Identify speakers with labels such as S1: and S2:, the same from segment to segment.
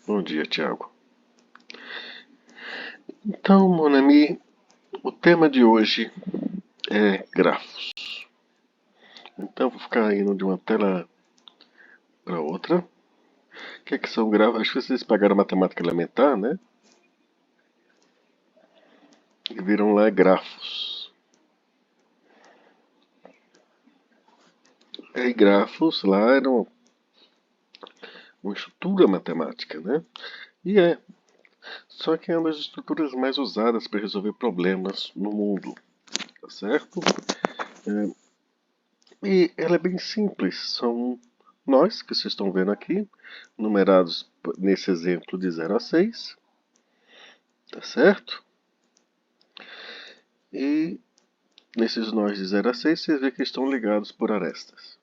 S1: Bom dia, Thiago. Então, mon ami, o tema de hoje é grafos. Então, vou ficar indo de uma tela para outra. O que é que são grafos? Acho que vocês pegaram matemática elementar, né? E viram lá grafos. E grafos lá eram uma estrutura matemática, né? E só que é uma das estruturas mais usadas para resolver problemas no mundo, tá certo? E ela é bem simples. São nós, que vocês estão vendo aqui, numerados nesse exemplo de 0 a 6, tá certo? E nesses nós de 0 a 6, vocês veem que estão ligados por arestas.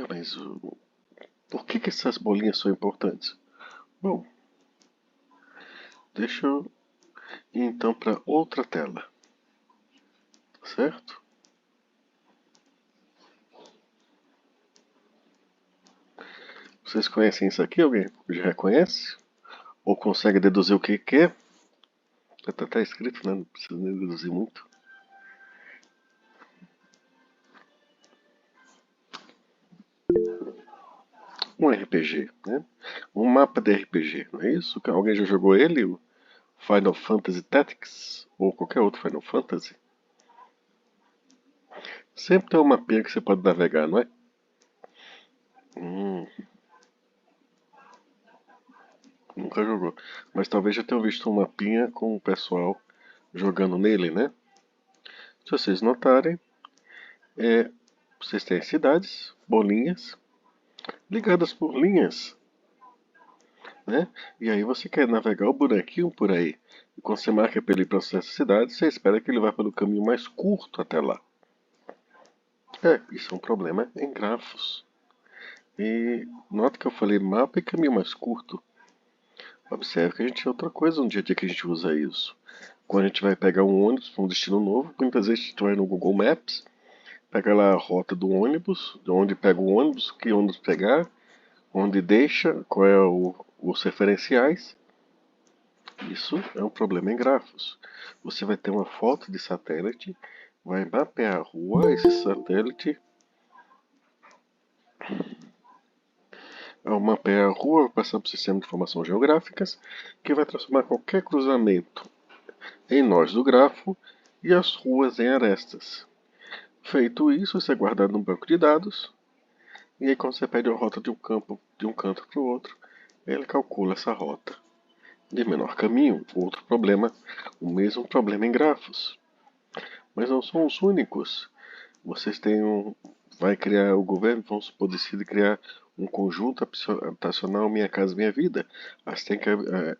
S1: Mas por que essas bolinhas são importantes? Bom, deixa eu ir então para outra tela, certo? Vocês conhecem isso aqui? Alguém já reconhece? Ou consegue deduzir o que é? Tá escrito, né? Não precisa nem deduzir muito. Um RPG, né? Um mapa de RPG, não é isso? Alguém já jogou ele? O Final Fantasy Tactics? Ou qualquer outro Final Fantasy? Sempre tem um mapinha que você pode navegar, não é? Hum, nunca jogou. Mas talvez já tenham visto um mapinha com o pessoal jogando nele, né? Se vocês notarem, vocês têm cidades, bolinhas, ligadas por linhas, né? E aí você quer navegar o bonequinho por aí. E quando você marca para ele ir para essa cidade, você espera que ele vá pelo caminho mais curto até lá. Isso é um problema em grafos. E nota que eu falei mapa e caminho mais curto. Observe que a gente tem outra coisa no dia a dia que a gente usa isso. Quando a gente vai pegar um ônibus para um destino novo, muitas vezes a gente vai no Google Maps, pega lá a rota do ônibus, de onde pega o ônibus, que ônibus pegar, onde deixa, qual é os referenciais. Isso é um problema em grafos. Você vai ter uma foto de satélite, vai mapear a rua, esse satélite. Ao mapear a rua, vai passar para o sistema de informações geográficas, que vai transformar qualquer cruzamento em nós do grafo e as ruas em arestas. Feito isso, isso é guardado num banco de dados, e aí quando você pede a rota de um campo de um canto para o outro, ele calcula essa rota. De menor caminho, outro problema, o mesmo problema em grafos. Mas não são os únicos. Vocês têm vai criar o governo, vamos supor, decide criar um conjunto habitacional Minha Casa Minha Vida. Mas tem que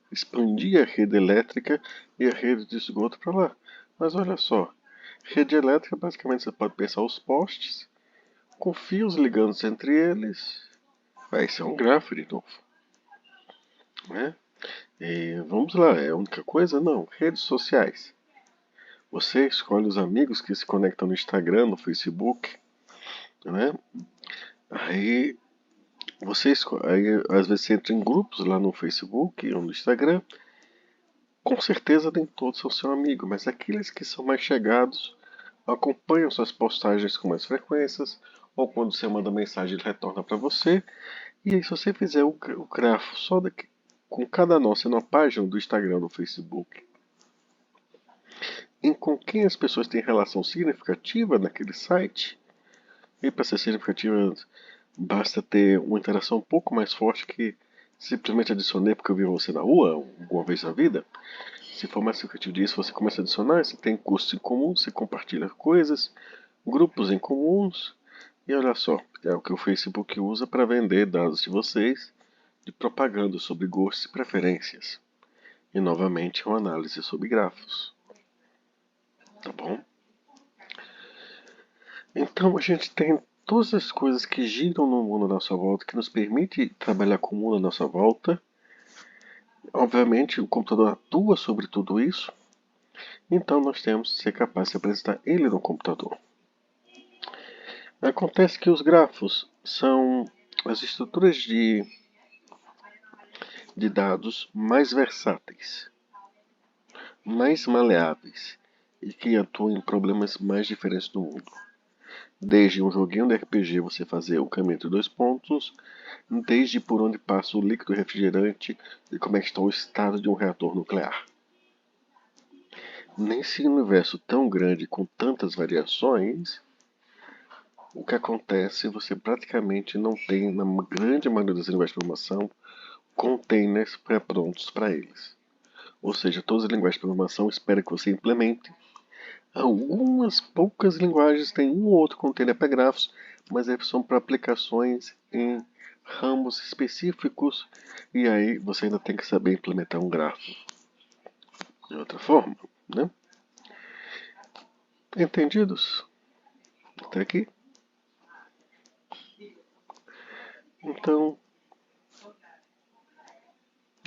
S1: expandir a rede elétrica e a rede de esgoto para lá. Mas olha só, rede elétrica basicamente você pode pensar os postes, com fios ligando entre eles. Vai ser um grafo de novo, né? E vamos lá, é a única coisa? Não, redes sociais. Você escolhe os amigos que se conectam no Instagram, no Facebook, né? Aí aí às vezes você entra em grupos lá no Facebook ou no Instagram. Com certeza nem todos são seu amigo, mas aqueles que são mais chegados acompanham suas postagens com mais frequências, ou quando você manda mensagem ele retorna para você. E aí se você fizer o grafo só daqui, com cada nó sendo uma página do Instagram, do Facebook, com quem as pessoas têm relação significativa naquele site, e para ser significativa basta ter uma interação um pouco mais forte que simplesmente adicionei porque eu vi você na rua alguma vez na vida. Se for mais significativo disso, você começa a adicionar, você tem custos em comum, você compartilha coisas, grupos em comuns, e olha só, é o que o Facebook usa para vender dados de vocês de propaganda sobre gostos e preferências. E novamente uma análise sobre grafos. Tá bom? Então a gente tem todas as coisas que giram no mundo à nossa volta, que nos permite trabalhar com o mundo à nossa volta. Obviamente o computador atua sobre tudo isso, então nós temos que ser capazes de apresentar ele no computador. Acontece que os grafos são as estruturas de dados mais versáteis, mais maleáveis e que atuam em problemas mais diferentes do mundo. Desde um joguinho de RPG você fazer o caminho entre dois pontos, desde por onde passa o líquido refrigerante e como é que está o estado de um reator nuclear. Nesse universo tão grande com tantas variações, o que acontece, você praticamente não tem, na grande maioria das linguagens de programação, containers pré-prontos para eles. Ou seja, todas as linguagens de programação esperam que você implemente. Algumas poucas linguagens têm um ou outro container para grafos, mas são para aplicações em ramos específicos, e aí você ainda tem que saber implementar um grafo de outra forma, né? Entendidos? Até aqui? Então,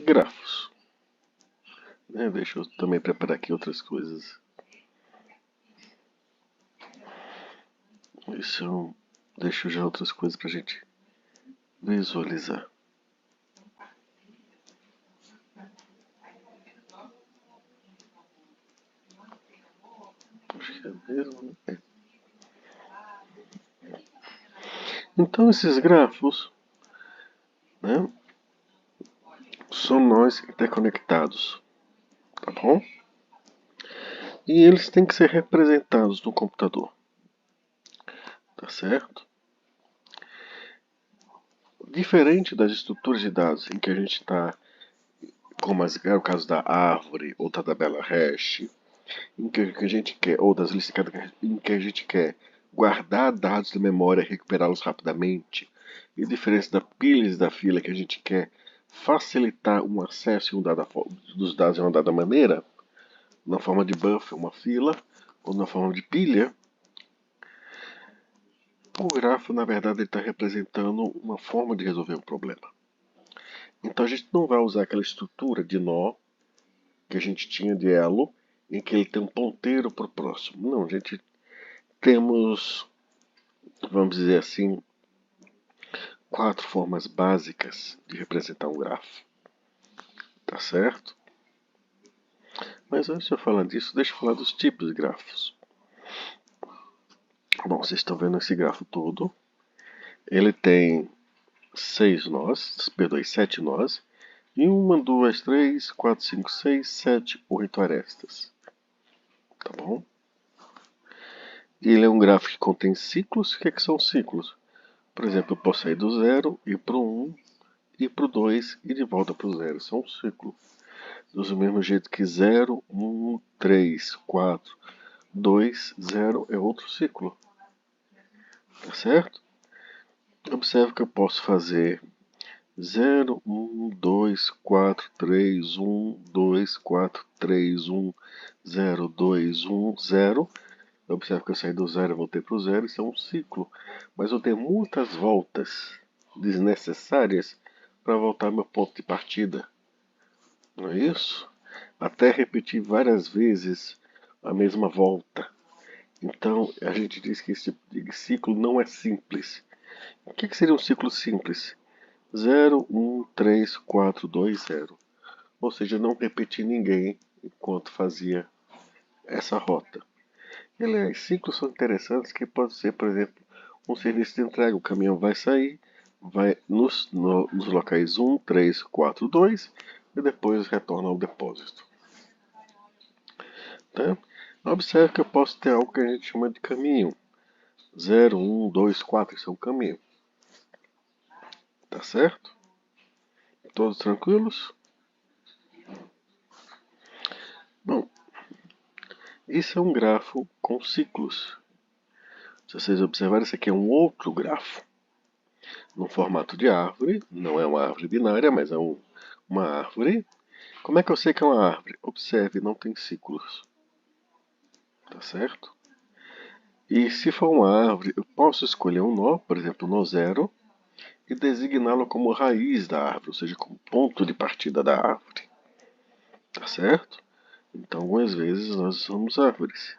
S1: grafos. Deixa eu também preparar aqui outras coisas. Deixa já outras coisas para a gente visualizar. Acho que é mesmo, né? Então esses grafos, né, são nós interconectados, tá bom? E eles têm que ser representados no computador, tá certo? Diferente das estruturas de dados em que a gente está, como é o caso da árvore ou da tabela hash, em que a gente quer, ou das listas em que a gente quer guardar dados da memória e recuperá-los rapidamente, e diferente da pilhas da fila que a gente quer facilitar um acesso dos dados de uma dada maneira, na forma de buffer, uma fila, ou na forma de pilha, o grafo, na verdade, está representando uma forma de resolver um problema. Então a gente não vai usar aquela estrutura de nó que a gente tinha de elo, em que ele tem um ponteiro para o próximo. Não, a gente temos, vamos dizer assim, 4 formas básicas de representar um grafo. Tá certo? Mas antes de eu falar disso, deixa eu falar dos tipos de grafos. Bom, vocês estão vendo esse grafo todo. Ele tem 7 nós. E 1, 2, 3, 4, 5, 6, 7, 8 arestas. Tá bom? E ele é um grafo que contém ciclos. O que, que são ciclos? Por exemplo, eu posso sair do 0, ir para o 1, ir para o 2 e de volta para o 0. Isso é um ciclo. Do mesmo jeito que 0, 1, 3, 4, 2, 0 é outro ciclo. Tá certo? Observe que eu posso fazer 0, 1, 2, 4, 3, 1, 2, 4, 3, 1, 0, 2, 1, 0. Observe que eu saí do 0 e voltei para o 0. Isso é um ciclo. Mas eu tenho muitas voltas desnecessárias para voltar ao meu ponto de partida. Não é isso? Até repetir várias vezes a mesma volta. Então, a gente diz que esse tipo de ciclo não é simples. O que seria um ciclo simples? 0, 1, 3, 4, 2, 0. Ou seja, não repetir ninguém enquanto fazia essa rota. Aliás, ciclos são interessantes que pode ser, por exemplo, um serviço de entrega. O caminhão vai sair, vai nos locais 1, 3, 4, 2 e depois retorna ao depósito. Tá? Observe que eu posso ter algo que a gente chama de caminho. 0, 1, 2, 4, isso é um caminho. Tá certo? Todos tranquilos? Bom, isso é um grafo com ciclos. Se vocês observarem, esse aqui é um outro grafo. No formato de árvore, não é uma árvore binária, mas é uma árvore. Como é que eu sei que é uma árvore? Observe, não tem ciclos. Tá certo? E se for uma árvore, eu posso escolher um nó, por exemplo, nó 0, e designá-lo como raiz da árvore, ou seja, como ponto de partida da árvore. Tá certo? Então, algumas vezes nós usamos árvores.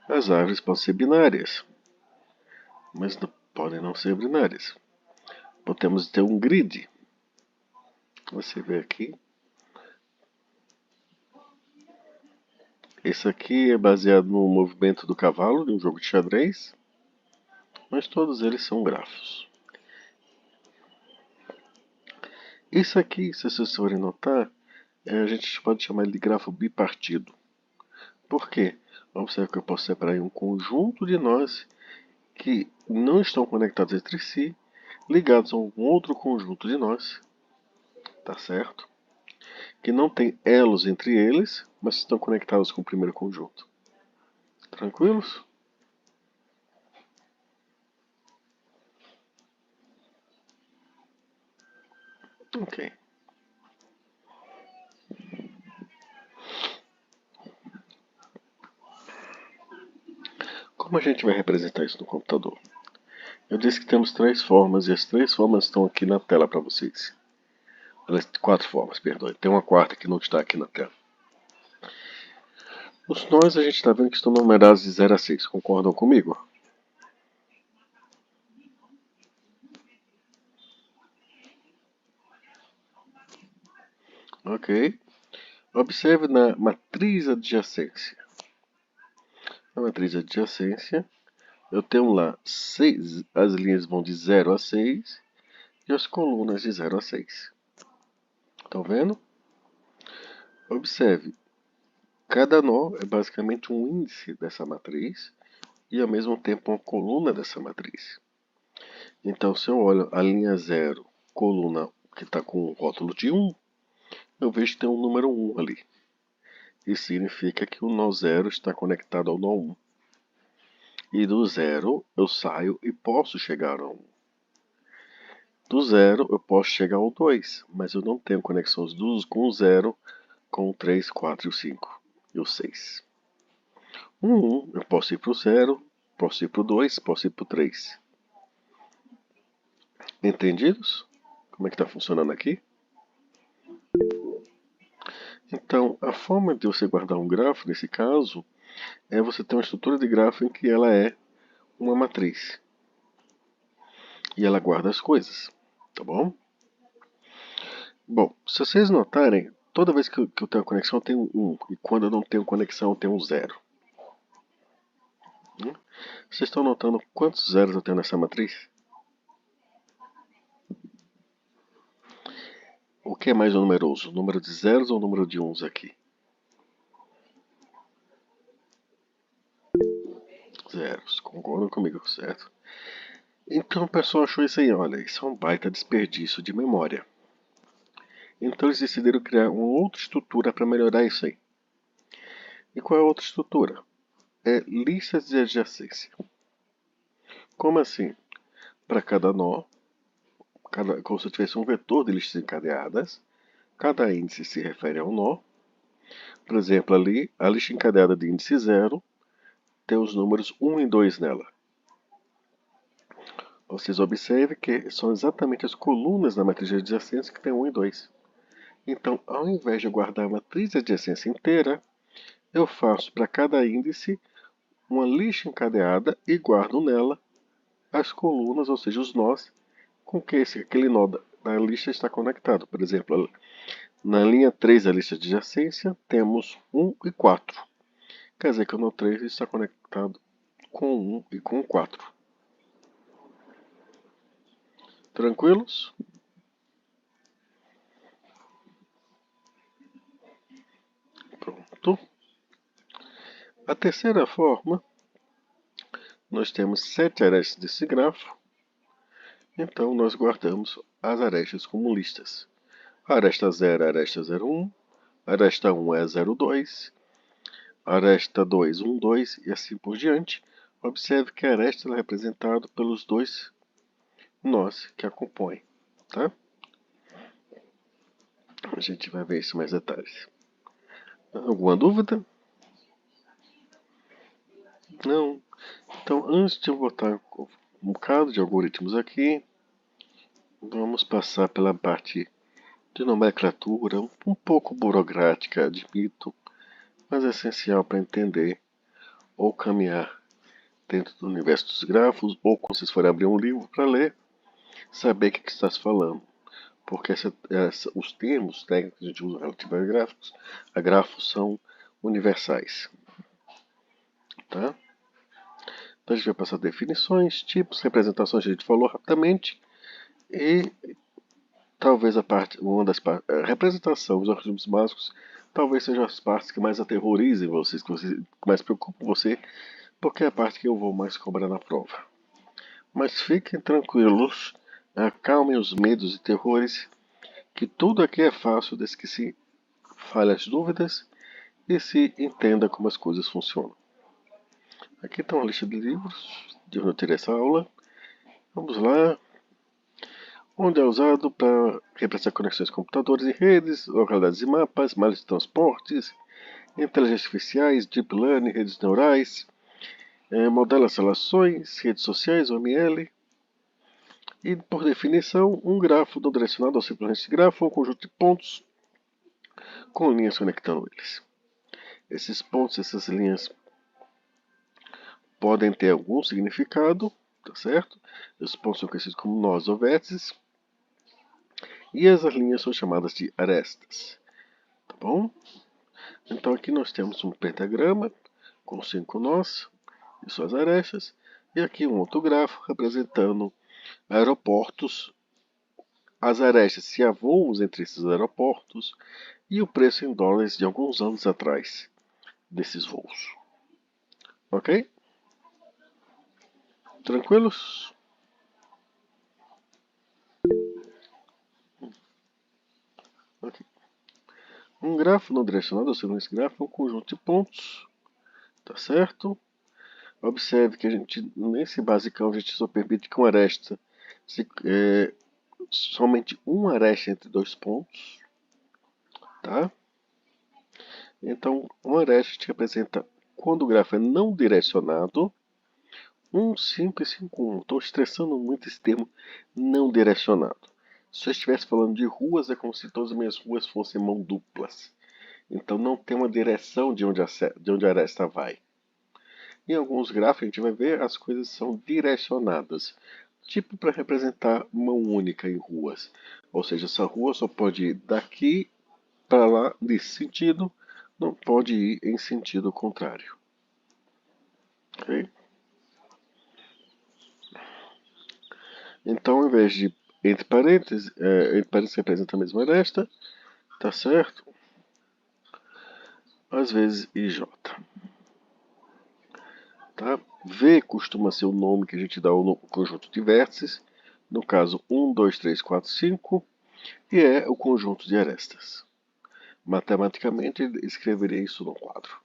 S1: As árvores podem ser binárias, mas podem não ser binárias. Podemos ter um grid. Você vê aqui. Esse aqui é baseado no movimento do cavalo de um jogo de xadrez, mas todos eles são grafos. Isso aqui, se vocês forem notar, a gente pode chamar ele de grafo bipartido. Por quê? Observe que eu posso separar em um conjunto de nós que não estão conectados entre si, ligados a um outro conjunto de nós, tá certo? Que não tem elos entre eles, mas estão conectados com o primeiro conjunto. Tranquilos? Ok. Como a gente vai representar isso no computador? Eu disse que temos três formas e as três formas estão aqui na tela para vocês. Quatro formas, perdão. Tem uma quarta que não está aqui na tela. Os nós a gente está vendo que estão numerados de 0 a 6. Concordam comigo? Ok. Observe na matriz adjacência. Na matriz adjacência, eu tenho lá 6, as linhas vão de 0 a 6 e as colunas de 0 a 6. Estão vendo? Observe, cada nó é basicamente um índice dessa matriz e ao mesmo tempo uma coluna dessa matriz. Então, se eu olho a linha 0, coluna que está com o rótulo de 1, eu vejo que tem um número 1 ali. Isso significa que o nó 0 está conectado ao nó 1. E do 0 eu saio e posso chegar ao 1. Do 0 eu posso chegar ao 2, mas eu não tenho conexões com o 0, com o 3, 4 e o 5 e o 6. O 1 eu posso ir para o 0, posso ir para o 2, posso ir para o 3. Entendidos? Como é que está funcionando aqui? Então, a forma de você guardar um grafo, nesse caso, é você ter uma estrutura de grafo em que ela é uma matriz. E ela guarda as coisas, tá bom? Bom, se vocês notarem, toda vez que eu tenho conexão eu tenho 1, e quando eu não tenho conexão eu tenho 0. Vocês estão notando quantos zeros eu tenho nessa matriz? O que é mais numeroso, o número de zeros ou o número de uns aqui? Zeros, concordam comigo, certo? Então o pessoal achou isso aí, olha, isso é um baita desperdício de memória. Então eles decidiram criar uma outra estrutura para melhorar isso aí. E qual é a outra estrutura? É listas de adjacência. Como assim? Para cada nó, como se tivesse um vetor de listas encadeadas, cada índice se refere a um nó. Por exemplo, ali, a lista encadeada de índice 0 tem os números 1 e 2 nela. Vocês observem que são exatamente as colunas da matriz de adjacência que tem 1 e 2. Então, ao invés de eu guardar a matriz de adjacência inteira, eu faço para cada índice uma lista encadeada e guardo nela as colunas, ou seja, os nós, com que aquele nó da lista está conectado. Por exemplo, na linha 3 da lista de adjacência, temos 1 e 4. Quer dizer que o nó 3 está conectado com 1 e com 4. Tranquilos? Pronto. A terceira forma, nós temos 7 arestas desse grafo, então nós guardamos as arestas como listas. A aresta 0 é a aresta 01, a aresta 1 é a 02, a aresta 2, 1, 2 e assim por diante. Observe que a aresta é representada pelos dois nós que a compõem, tá? A gente vai ver isso em mais detalhes. Alguma dúvida? Não. Então, antes de eu botar um bocado de algoritmos aqui, vamos passar pela parte de nomenclatura, um pouco burocrática, admito, mas é essencial para entender ou caminhar dentro do universo dos grafos, ou quando vocês forem abrir um livro para ler, saber o que está se falando. porque os termos técnicos que a gente usa relativos a grafos são universais. Tá? Então a gente vai passar definições, tipos, representações, a gente falou rapidamente, e talvez uma das partes, a representação, os algoritmos básicos, talvez sejam as partes que mais aterrorizem vocês, que mais preocupam você, porque é a parte que eu vou mais cobrar na prova. Mas fiquem tranquilos, acalmem os medos e terrores, que tudo aqui é fácil desde que se fale as dúvidas e se entenda como as coisas funcionam. Aqui está uma lista de livros de onde eu tirei essa aula. Vamos lá. Onde é usado para representar conexões de computadores e redes, localidades e mapas, malhas de transportes, inteligências artificiais, deep learning, redes neurais, modela as relações, redes sociais, OML. E, por definição, um grafo não direcionado ou simplesmente grafo é um conjunto de pontos com linhas conectando eles. Esses pontos, essas linhas podem ter algum significado, tá certo? Os pontos são conhecidos como nós ou vértices. E as linhas são chamadas de arestas, tá bom? Então aqui nós temos um pentagrama com 5 nós e suas arestas. E aqui um outro grafo representando aeroportos, as arestas se há voos entre esses aeroportos e o preço em dólares de alguns anos atrás desses voos. Ok? Tranquilos? Ok. Um grafo não direcionado, segundo esse grafo, é um conjunto de pontos, tá certo? Observe que a gente, nesse basicão, a gente só permite que uma aresta, somente uma aresta entre dois pontos, tá? Então, uma aresta representa, quando o grafo é não direcionado, um 5 e 5, 1. Estou estressando muito esse termo não direcionado. Se eu estivesse falando de ruas, é como se todas as minhas ruas fossem mão duplas. Então não tem uma direção de onde a aresta vai. Em alguns gráficos a gente vai ver as coisas são direcionadas, tipo para representar mão única em ruas. Ou seja, essa rua só pode ir daqui para lá nesse sentido, não pode ir em sentido contrário. Okay? Então, ao invés de entre parênteses representa a mesma aresta, tá certo? Às vezes IJ. Tá? V costuma ser o nome que a gente dá ao conjunto de vértices, no caso 1, 2, 3, 4, 5, e é o conjunto de arestas. Matematicamente, ele escreveria isso no quadro.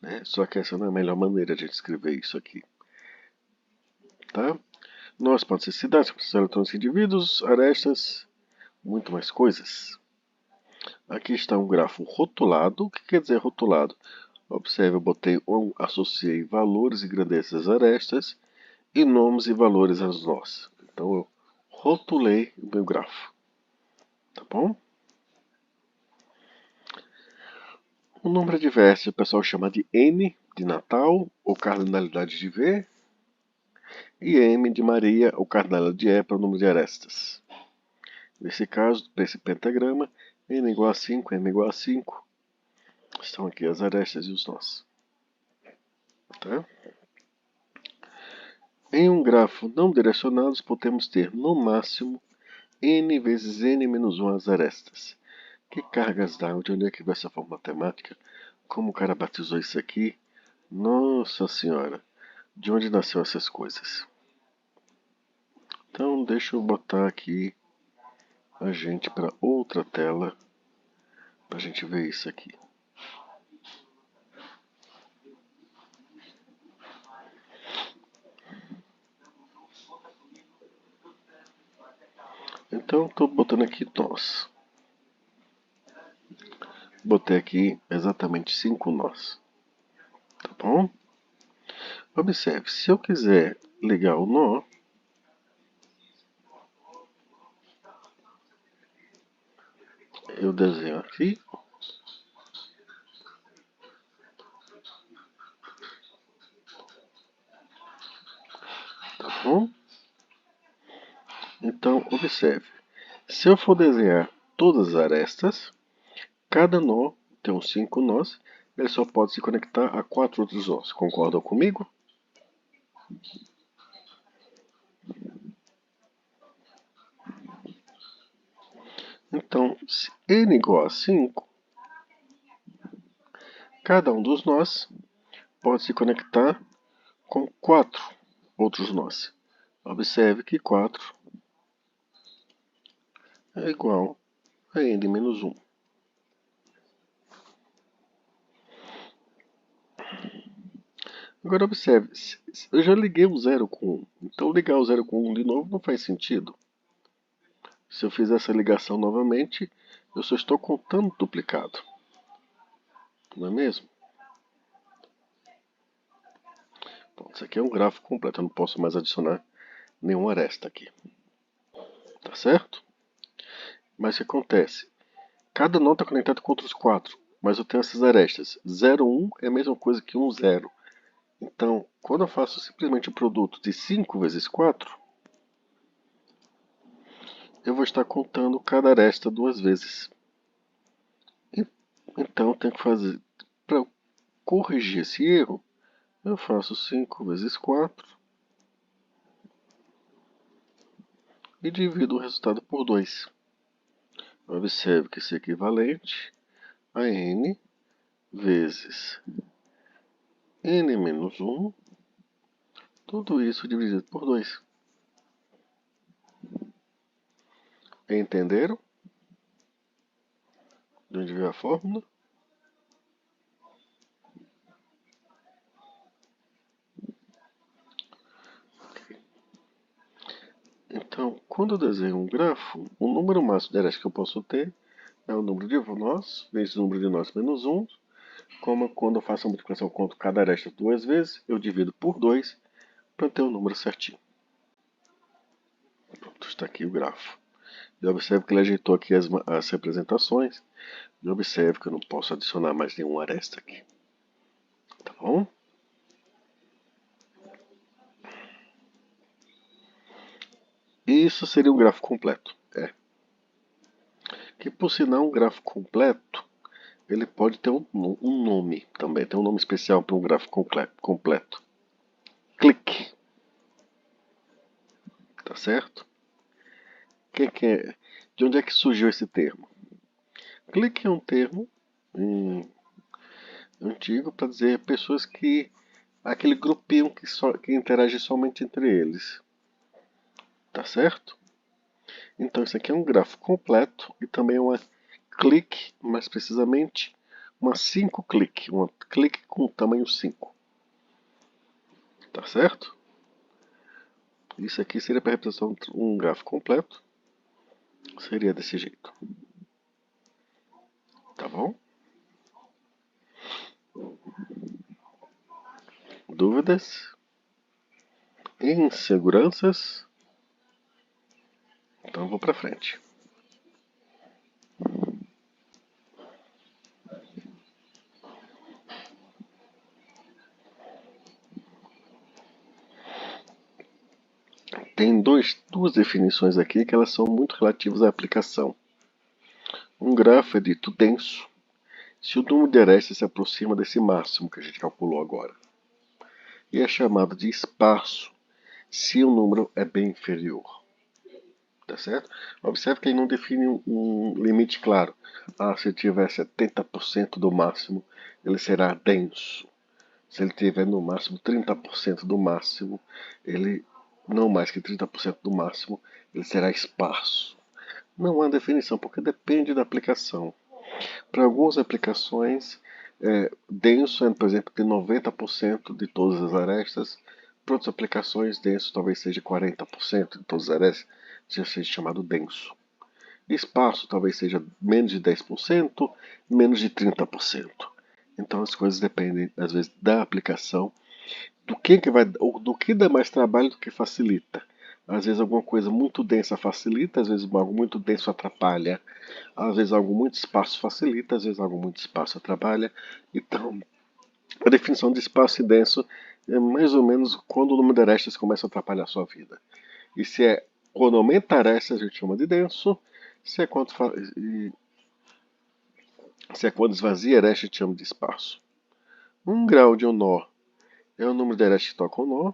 S1: Né? Só que essa não é a melhor maneira de escrever isso aqui. Tá? Nós podemos ser cidades, eletrônicos, indivíduos, arestas, muito mais coisas. Aqui está um grafo rotulado. O que quer dizer rotulado? Observe, eu associei valores e grandezas às arestas e nomes e valores às nós. Então eu rotulei o meu grafo. Tá bom? O número diverso o pessoal chama de N de Natal, ou cardinalidade de V, e M de Maria, ou cardinalidade de E, para o número de arestas. Nesse caso, para esse pentagrama, N igual a 5, M igual a 5. Estão aqui as arestas e os nós. Tá? Em um grafo não direcionado, podemos ter, no máximo, N vezes N menos 1 as arestas. Que cargas dá? De onde é que vai essa forma matemática? Como o cara batizou isso aqui? Nossa Senhora! De onde nasceu essas coisas? Então, deixa eu botar aqui a gente para outra tela para a gente ver isso aqui. Então, estou botando aqui nós. Botei aqui exatamente 5 nós. Tá bom? Observe, se eu quiser ligar o nó, eu desenho aqui. Tá bom? Então, observe. Se eu for desenhar todas as arestas, cada nó tem uns 5 nós, ele só pode se conectar a 4 outros nós. Concordam comigo? Então, se n igual a 5, cada um dos nós pode se conectar com 4 outros nós. Observe que 4 é igual a n menos 1. Agora observe, eu já liguei o 0 com 1, então ligar o 0 com 1 de novo não faz sentido. Se eu fizer essa ligação novamente, eu só estou contando duplicado. Não é mesmo? Bom, isso aqui é um gráfico completo, eu não posso mais adicionar nenhuma aresta aqui. Tá certo? Mas o que acontece? Cada nó está conectado com outros 4, mas eu tenho essas arestas. 0, 1 é a mesma coisa que 1, 0. Então, quando eu faço simplesmente o produto de 5 vezes 4, eu vou estar contando cada aresta 2 vezes. Então, eu tenho que fazer, para corrigir esse erro, eu faço 5 vezes 4 e divido o resultado por 2. Observe que isso é equivalente a n vezes n menos 1, tudo isso dividido por 2. Entenderam? De onde veio a fórmula? Então, quando eu desenho um grafo, o número máximo de arestas que eu posso ter é o número de nós vezes o número de nós menos 1. Como quando eu faço a multiplicação, eu conto cada aresta 2 vezes, eu divido por 2 para ter o número certinho. Pronto, está aqui o grafo. E observe que ele ajeitou aqui as representações. E observe que eu não posso adicionar mais nenhuma aresta aqui. Tá bom? Isso seria um grafo completo. Que por sinal um grafo completo, ele pode ter um nome também. Tem um nome especial para um grafo completo. Clique. Tá certo? De onde é que surgiu esse termo? Clique é um termo antigo para dizer pessoas que aquele grupinho que interage somente entre eles. Tá certo? Então isso aqui é um grafo completo e também uma clique, mais precisamente uma 5 clique, uma clique com tamanho 5. Tá certo? Isso aqui seria para representar um grafo completo. Seria desse jeito. Tá bom? Dúvidas? Inseguranças? Então eu vou para frente. Tem duas definições aqui que elas são muito relativas à aplicação. Um grafo é dito denso se o número de arestas se aproxima desse máximo que a gente calculou agora. E é chamado de esparso se o número é bem inferior. Tá certo? Observe que ele não define um limite claro. Se tiver 70% do máximo, ele será denso. Se ele tiver no máximo 30% do máximo, ele não mais que 30% do máximo, ele será esparso. Não há definição, porque depende da aplicação. Para algumas aplicações, denso é, por exemplo, ter 90% de todas as arestas. Para outras aplicações, denso talvez seja 40% de todas as arestas, já seja chamado denso. Esparso talvez seja menos de 10%, menos de 30%. Então as coisas dependem, às vezes, da aplicação, do que dá mais trabalho do que facilita. Às vezes alguma coisa muito densa facilita, às vezes algo muito denso atrapalha, às vezes algo muito esparso facilita, às vezes algo muito esparso atrapalha. Então, a definição de espaço e denso é mais ou menos quando o número de arestas começa a atrapalhar a sua vida. E se quando aumenta a aresta, a gente chama de denso. Se é quando, se é quando esvazia a aresta, chama de espaço. 1 grau de um nó é o número de arestas que tocam o nó.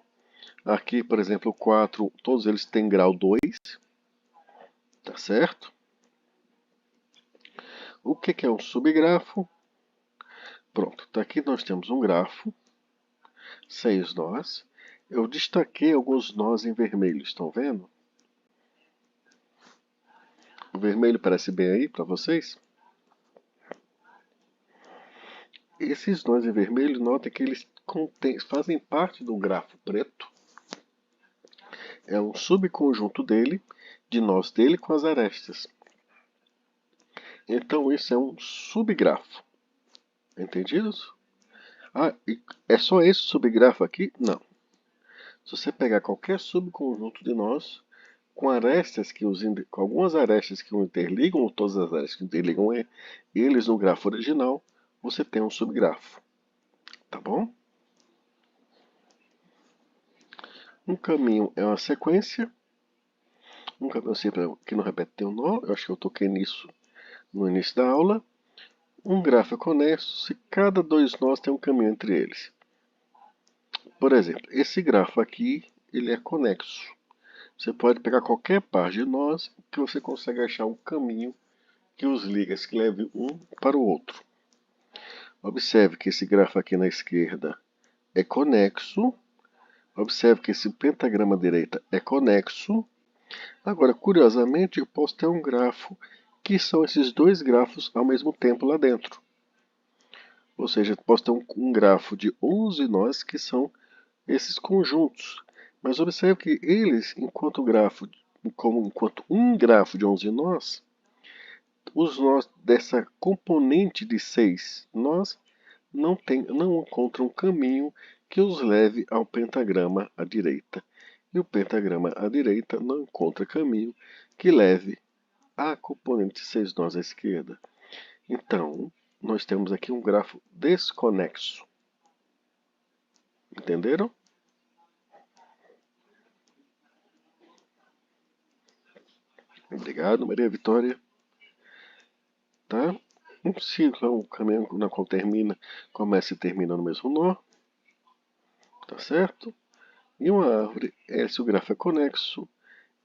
S1: Aqui, por exemplo, o 4, todos eles têm grau 2, tá certo? O que é um subgrafo? Pronto, aqui nós temos um grafo, 6 nós. Eu destaquei alguns nós em vermelho, estão vendo? O vermelho parece bem aí para vocês? Esses nós em vermelho, notem que eles fazem parte do grafo preto. É um subconjunto dele, de nós dele com as arestas. Então isso é um subgrafo. Entendidos? Ah, e é só esse subgrafo aqui? Não. Se você pegar qualquer subconjunto de nós, com arestas com algumas arestas que o interligam, ou todas as arestas que interligam eles no grafo original, você tem um subgrafo. Tá bom? Um caminho é uma sequência. Um caminho sempre que não repete tem um nó. Eu acho que eu toquei nisso no início da aula. Um grafo é conexo se cada 2 nós tem um caminho entre eles. Por exemplo, esse grafo aqui, ele é conexo. Você pode pegar qualquer par de nós que você consegue achar um caminho que os liga, que leve um para o outro. Observe que esse grafo aqui na esquerda é conexo. Observe que esse pentagrama à direita é conexo. Agora, curiosamente, eu posso ter um grafo que são esses 2 grafos ao mesmo tempo lá dentro. Ou seja, eu posso ter um grafo de 11 nós que são esses conjuntos. Mas observe que eles, enquanto um grafo de 11 nós, os nós dessa componente de 6 nós não encontram um caminho que os leve ao pentagrama à direita. E o pentagrama à direita não encontra caminho que leve à componente 6 nós à esquerda. Então, nós temos aqui um grafo desconexo. Entenderam? Obrigado, Maria Vitória. Tá? Um ciclo é um caminho na qual começa e termina no mesmo nó. Tá certo? E uma árvore é se o grafo é conexo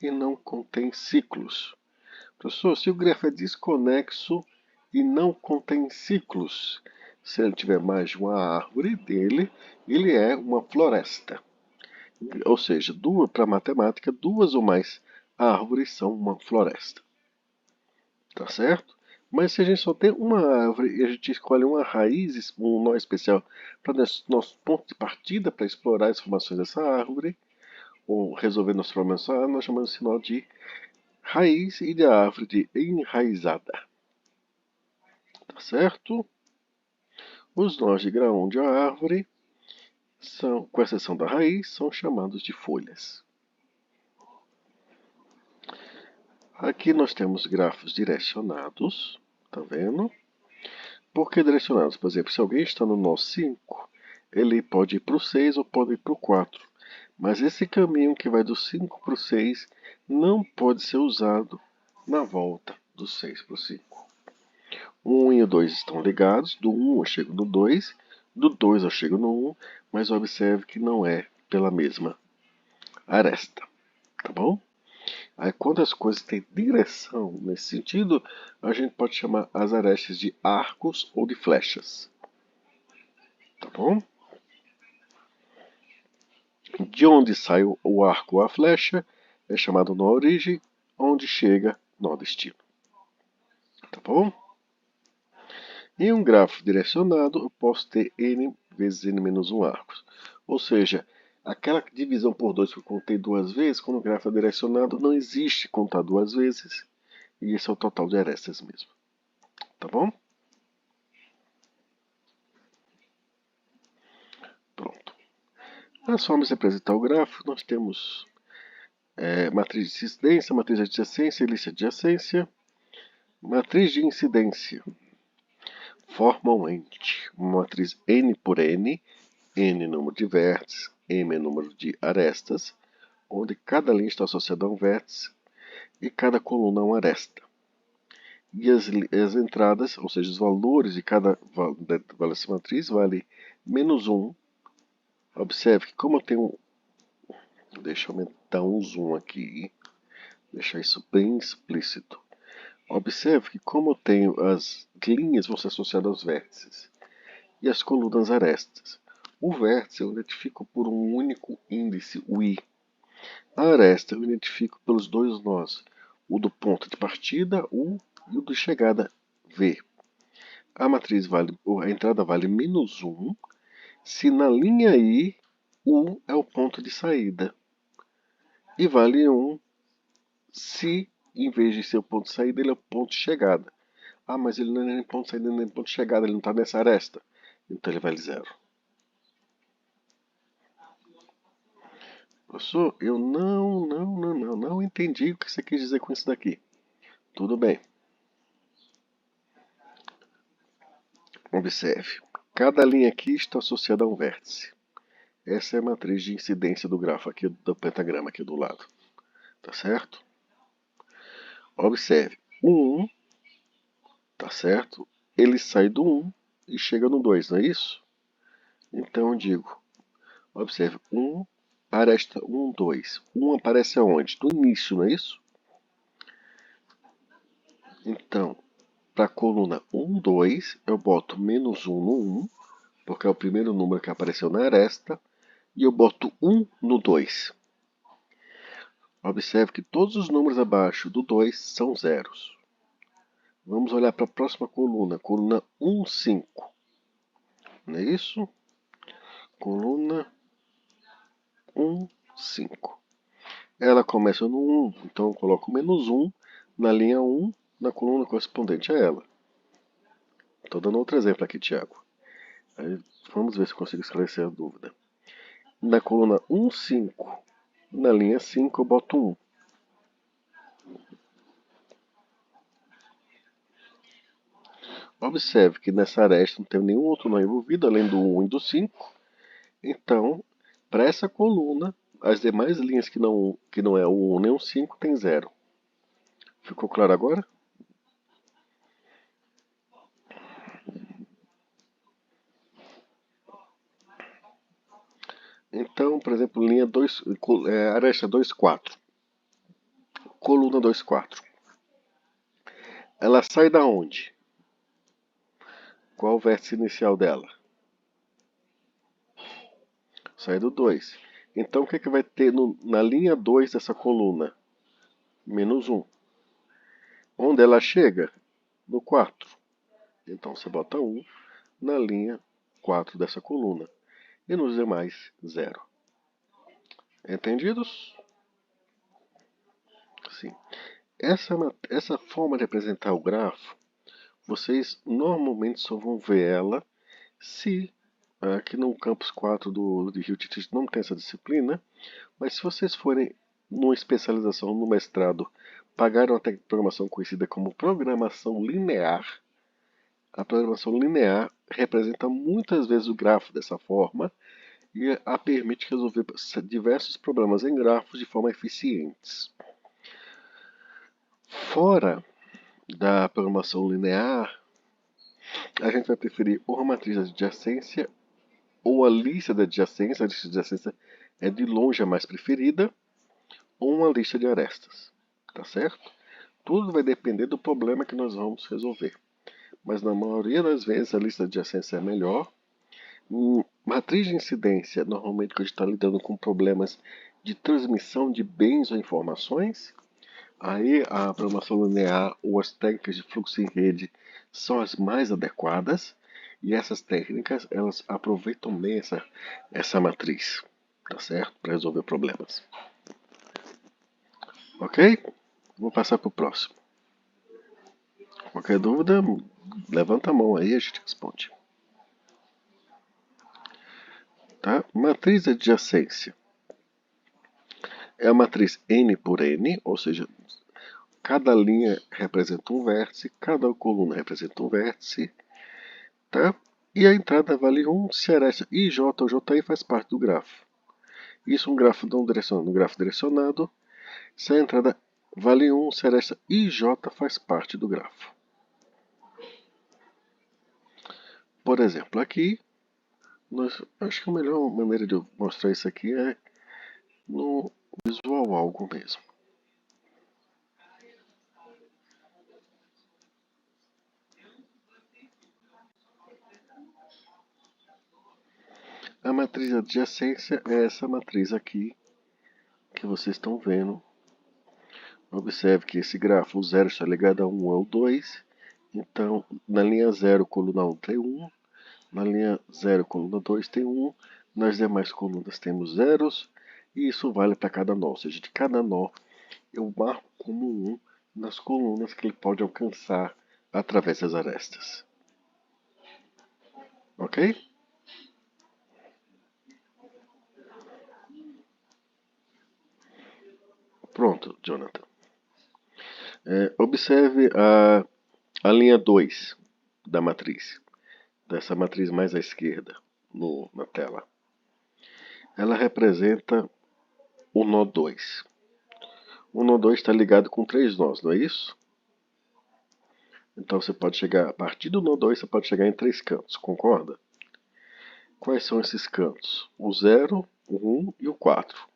S1: e não contém ciclos. Professor, se o grafo é desconexo e não contém ciclos, se ele tiver mais de uma árvore dele, ele é uma floresta. Ou seja, para a matemática, 2 ou mais árvores são uma floresta. Tá certo? Mas se a gente só tem uma árvore e a gente escolhe uma raiz, um nó especial para nosso ponto de partida para explorar as informações dessa árvore, ou resolver nossos problemas dessa árvore, nós chamamos esse nó de raiz e de árvore de enraizada. Tá certo? Os nós de grão de árvore, com exceção da raiz, são chamados de folhas. Aqui nós temos grafos direcionados, tá vendo? Por que direcionados? Por exemplo, se alguém está no nó 5, ele pode ir para o 6 ou pode ir para o 4. Mas esse caminho que vai do 5 para o 6 não pode ser usado na volta do 6 para o 5. O 1 e o 2 estão ligados, do 1 eu chego no 2, do 2 eu chego no 1, mas observe que não é pela mesma aresta, tá bom? Aí quando as coisas têm direção nesse sentido, a gente pode chamar as arestas de arcos ou de flechas, tá bom? De onde sai o arco ou a flecha é chamado nó origem, onde chega nó destino, tá bom? Em um grafo direcionado, eu posso ter n vezes n menos 1 arcos. Ou seja, aquela divisão por 2 que eu contei 2 vezes, quando o grafo é direcionado, não existe contar 2 vezes. E esse é o total de arestas mesmo. Tá bom? Pronto. As formas de representar o grafo, nós temos matriz de incidência, matriz de adjacência e lista de adjacência. Matriz de incidência. Formalmente, uma matriz n por n, n número de vértices, m é número de arestas, onde cada linha está associada a um vértice e cada coluna a uma aresta. E as entradas, ou seja, os valores de cada dessa matriz vale menos 1. Observe que como eu tenho... Deixa eu aumentar um zoom aqui. Deixar isso bem explícito. Observe que como eu tenho as linhas vão ser associadas aos vértices e as colunas arestas. O vértice eu identifico por um único índice, o I. A aresta eu identifico pelos dois nós, o do ponto de partida, U, e o de chegada, V. A matriz vale, a entrada vale menos 1, se na linha I, U é o ponto de saída. E vale 1 se, em vez de ser o ponto de saída, ele é o ponto de chegada. Ah, mas ele não é nem ponto de saída nem ponto de chegada, ele não está nessa aresta. Então ele vale 0. Professor, eu não entendi o que você quis dizer com isso daqui. Tudo bem. Observe. Cada linha aqui está associada a um vértice. Essa é a matriz de incidência do grafo aqui, do pentagrama aqui do lado. Tá certo? Observe. O 1, tá certo? Ele sai do 1 e chega no 2, não é isso? Então eu digo, observe, 1, aresta 1, 2. 1 aparece aonde? No início, não é isso? Então, para a coluna 1, 2, eu boto menos 1 no 1, porque é o primeiro número que apareceu na aresta, e eu boto 1 no 2. Observe que todos os números abaixo do 2 são zeros. Vamos olhar para a próxima coluna 1, 5. Não é isso? Coluna 1, 5. Ela começa no 1, então eu coloco menos 1 na linha 1, na coluna correspondente a ela. Estou dando outro exemplo aqui, Tiago. Vamos ver se eu consigo esclarecer a dúvida. Na coluna 1, 5, na linha 5 eu boto 1. Observe que nessa aresta não tem nenhum outro nó envolvido, além do 1 e do 5. Então, para essa coluna, as demais linhas que não é o 1 nem o 5 tem 0. Ficou claro agora? Então, por exemplo, linha 2, aresta 2, 4. Coluna 2, 4. Ela sai da onde? Qual o vértice inicial dela? Sai do 2. Então, o que, que vai ter na linha 2 dessa coluna? Menos 1. Onde ela chega? No 4. Então, você bota 1 na linha 4 dessa coluna. E nos demais, 0. Entendidos? Sim. Essa forma de apresentar o grafo, vocês normalmente só vão ver ela se aqui no campus 4 de Rio Tietê não tem essa disciplina, mas se vocês forem numa especialização no mestrado, pagar uma programação conhecida como programação linear, a programação linear representa muitas vezes o grafo dessa forma e a permite resolver diversos problemas em grafos de forma eficientes. Fora da programação linear, a gente vai preferir ou a matriz de adjacência ou a lista de adjacência. A lista de adjacência é de longe a mais preferida, ou uma lista de arestas. Tá certo? Tudo vai depender do problema que nós vamos resolver. Mas na maioria das vezes a lista de adjacência é melhor. Matriz de incidência, normalmente quando a gente está lidando com problemas de transmissão de bens ou informações, aí a programação linear ou as técnicas de fluxo em rede são as mais adequadas, e essas técnicas elas aproveitam bem essa matriz, tá certo? Para resolver problemas. Ok? Vou passar para o próximo. Qualquer dúvida, levanta a mão aí e a gente responde. Tá? Matriz de adjacência. É a matriz n por n, ou seja, cada linha representa um vértice, cada coluna representa um vértice, tá? E a entrada vale 1 se a aresta IJ ou JI faz parte do grafo. Isso um grafo não direcionado. No grafo direcionado, se a entrada vale 1 se a aresta IJ faz parte do grafo. Por exemplo, aqui, acho que a melhor maneira de eu mostrar isso aqui é no Visual Algo mesmo. A matriz adjacência é essa matriz aqui que vocês estão vendo. Observe que esse grafo, o 0 está ligado a 1 ao 2. Então, na linha 0, coluna 1 tem 1. Na linha 0, coluna 2 tem 1. Nas demais colunas temos zeros. E isso vale para cada nó. Ou seja, de cada nó eu marco como 1 nas colunas que ele pode alcançar através das arestas. Ok? Pronto, Jonathan. Observe a linha 2 da matriz. Dessa matriz mais à esquerda na tela. Ela representa o nó 2. O nó 2 está ligado com 3 nós, não é isso? Então você pode chegar, a partir do nó 2, você pode chegar em 3 cantos, concorda? Quais são esses cantos? O 0, o 1 e o 4.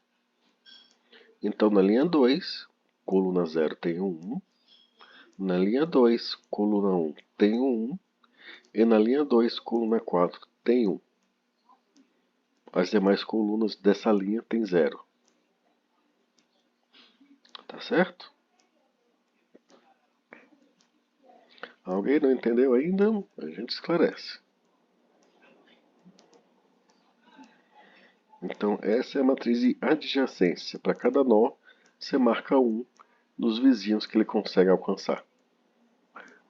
S1: Então na linha 2, coluna 0 tem o 1. Na linha 2, coluna 1 tem o 1. E na linha 2, coluna 4 tem 1. As demais colunas dessa linha tem 0. Tá certo? Alguém não entendeu ainda? A gente esclarece. Então, essa é a matriz de adjacência. Para cada nó, você marca 1 dos vizinhos que ele consegue alcançar.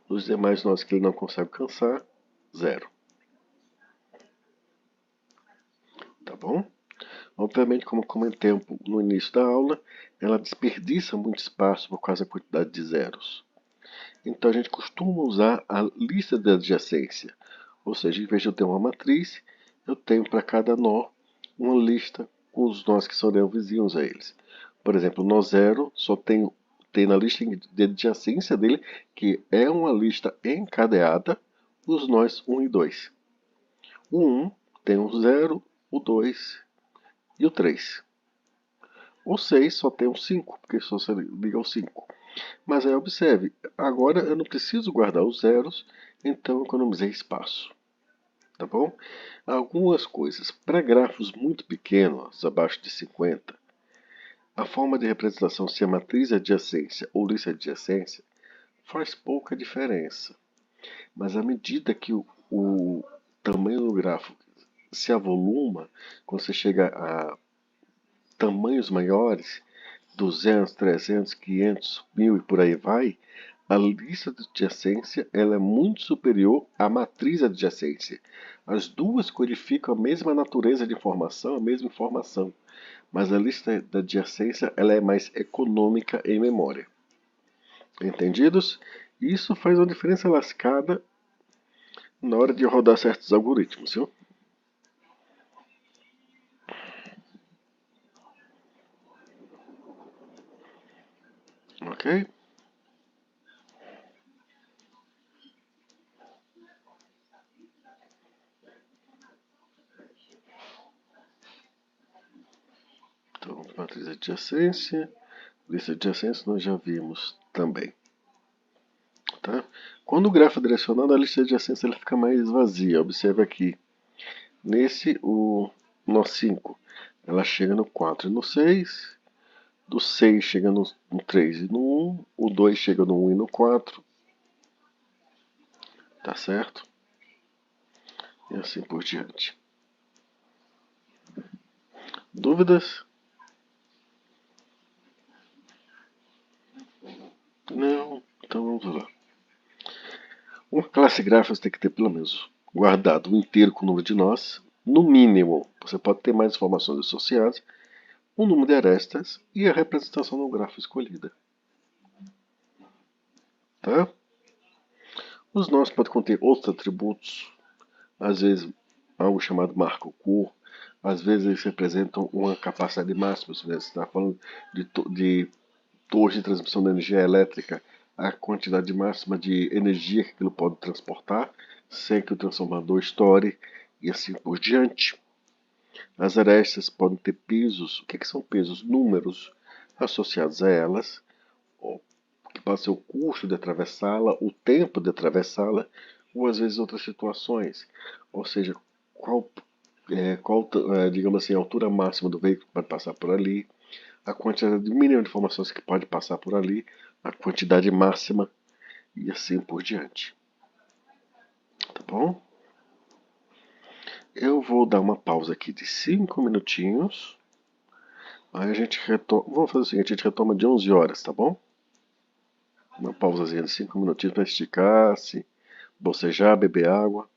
S1: Os demais nós que ele não consegue alcançar, 0. Tá bom? Obviamente, como eu comentei no início da aula, ela desperdiça muito espaço por causa da quantidade de zeros. Então, a gente costuma usar a lista de adjacência. Ou seja, em vez de eu ter uma matriz, eu tenho para cada nó uma lista com os nós que são vizinhos a eles. Por exemplo, o nó 0 só tem na lista de adjacência dele, que é uma lista encadeada, os nós 1 e 2. O 1 tem o 0, o 2 e o 3. O 6 só tem o 5, porque só se liga ao 5. Mas aí observe, agora eu não preciso guardar os zeros, então eu economizei espaço. Tá bom? Algumas coisas. Para grafos muito pequenos, abaixo de 50, a forma de representação, se é matriz adjacência ou lista adjacência, faz pouca diferença. Mas à medida que o tamanho do grafo se avoluma, quando você chega a tamanhos maiores, 200, 300, 500, 1000 e por aí vai, a lista de adjacência ela é muito superior à matriz de adjacência. As duas codificam a mesma natureza de informação, a mesma informação, mas a lista de adjacência ela é mais econômica em memória. Entendidos? Isso faz uma diferença lascada na hora de rodar certos algoritmos, viu? Ok? Então, matriz de adjacência, lista de adjacência nós já vimos também. Tá? Quando o grafo é direcionado, a lista de adjacência ela fica mais vazia. Observe aqui. Nesse, o nó 5, ela chega no 4 e no 6. Do 6 chega no 3 e no 1. O 2 chega no 1 e no 4. Tá certo? E assim por diante. Dúvidas? Não? Então vamos lá. Uma classe gráfica você tem que ter pelo menos guardado um inteiro com o número de nós. No mínimo, você pode ter mais informações associadas, o número de arestas e a representação no grafo escolhida. Tá? Os nós podem conter outros atributos, às vezes algo chamado marco-cor, às vezes eles representam uma capacidade máxima, se você está falando de torre de transmissão de energia elétrica, a quantidade máxima de energia que aquilo pode transportar, sem que o transformador estoure, e assim por diante. As arestas podem ter pesos. O que são pesos? Números associados a elas, que pode ser o custo de atravessá-la, o tempo de atravessá-la, ou às vezes outras situações. Ou seja, qual digamos assim, a altura máxima do veículo que pode passar por ali, a quantidade mínima de informações que pode passar por ali, a quantidade máxima e assim por diante. Tá bom? Eu vou dar uma pausa aqui de 5 minutinhos. Aí a gente retoma. Vamos fazer o seguinte: a gente retoma de 11 horas, tá bom? Uma pausazinha de 5 minutinhos para esticar, se bocejar, beber água.